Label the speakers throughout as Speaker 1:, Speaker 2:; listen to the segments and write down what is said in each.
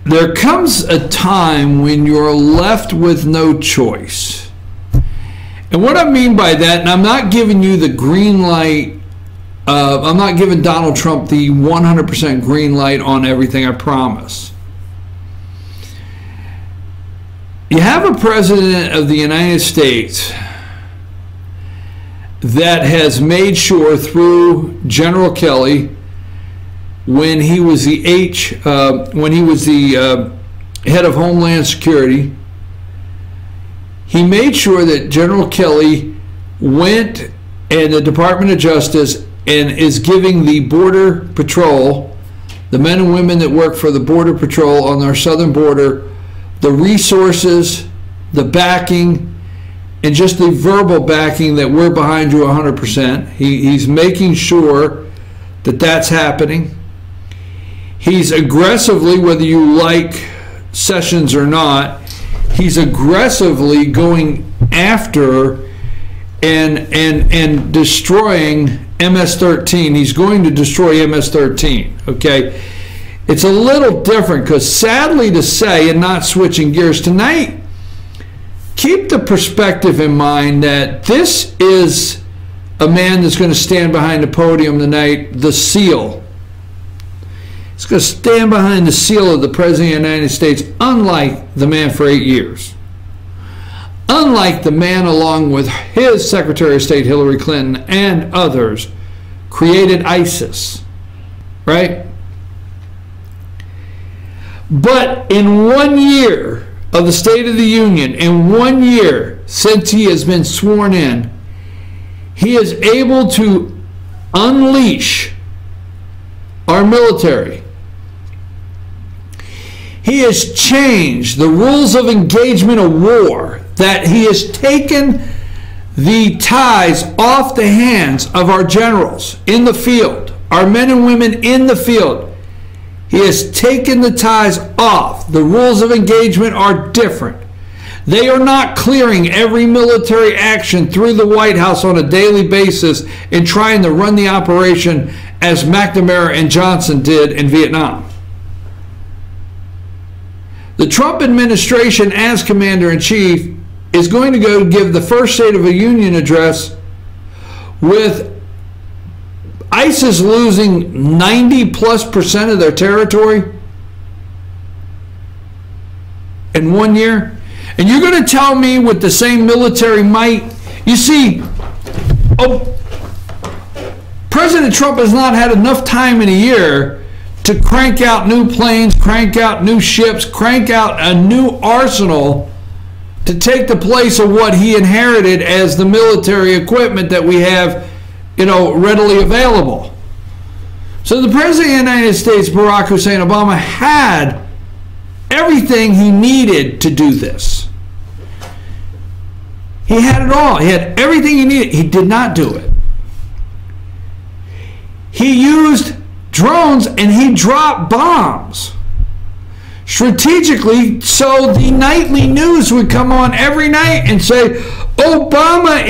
Speaker 1: there comes a time when you're left with no choice. And what I mean by that, and I'm not giving you the green light, I'm not giving Donald Trump the 100% green light on everything, I promise. You have a president of the United States that has made sure through General Kelly, when he was the head of Homeland Security, he made sure that General Kelly went and the Department of Justice and is giving the Border Patrol, the men and women that work for the Border Patrol on our southern border, the resources, the backing, and just the verbal backing that we're behind you 100%. He's making sure that that's happening. He's aggressively, whether you like Sessions or not, he's aggressively going after and destroying MS-13. He's going to destroy MS-13, okay? It's a little different because, sadly to say, and not switching gears tonight, keep the perspective in mind that this is a man that's going to stand behind the podium tonight, the seal. He's going to stand behind the seal of the President of the United States, unlike the man for 8 years. Unlike the man, along with his Secretary of State Hillary Clinton and others, created ISIS, right? But in 1 year of the State of the Union, in 1 year since he has been sworn in, he is able to unleash our military. He has changed the rules of engagement of war, that he has taken the ties off the hands of our generals in the field, our men and women in the field. He has taken the ties off. The rules of engagement are different. They are not clearing every military action through the White House on a daily basis and trying to run the operation as McNamara and Johnson did in Vietnam. The Trump administration, as Commander-in-Chief, is going to go give the first State of the Union address with ISIS losing 90+% of their territory in 1 year. And you're going to tell me with the same military might? You see, President Trump has not had enough time in a year to crank out new planes, crank out new ships, crank out a new arsenal to take the place of what he inherited as the military equipment that we have, readily available. So the President of the United States, Barack Hussein Obama, had everything he needed to do this. He had it all. He had everything he needed. He did not do it. He used drones and he dropped bombs strategically, so the nightly news would come on every night and say Obama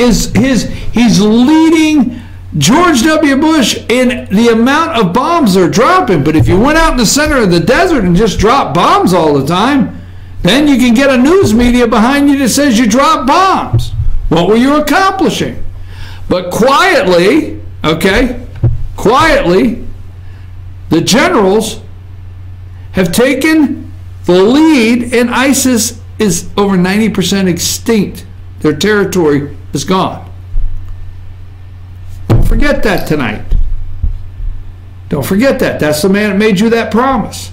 Speaker 1: he's leading George W. Bush in the amount of bombs they're dropping. But if you went out in the center of the desert and just dropped bombs all the time, then you can get a news media behind you that says you dropped bombs. What were you accomplishing? But quietly, quietly, the generals have taken the lead, and ISIS is over 90% extinct. Their territory is gone. Don't forget that tonight. Don't forget that. That's the man that made you that promise.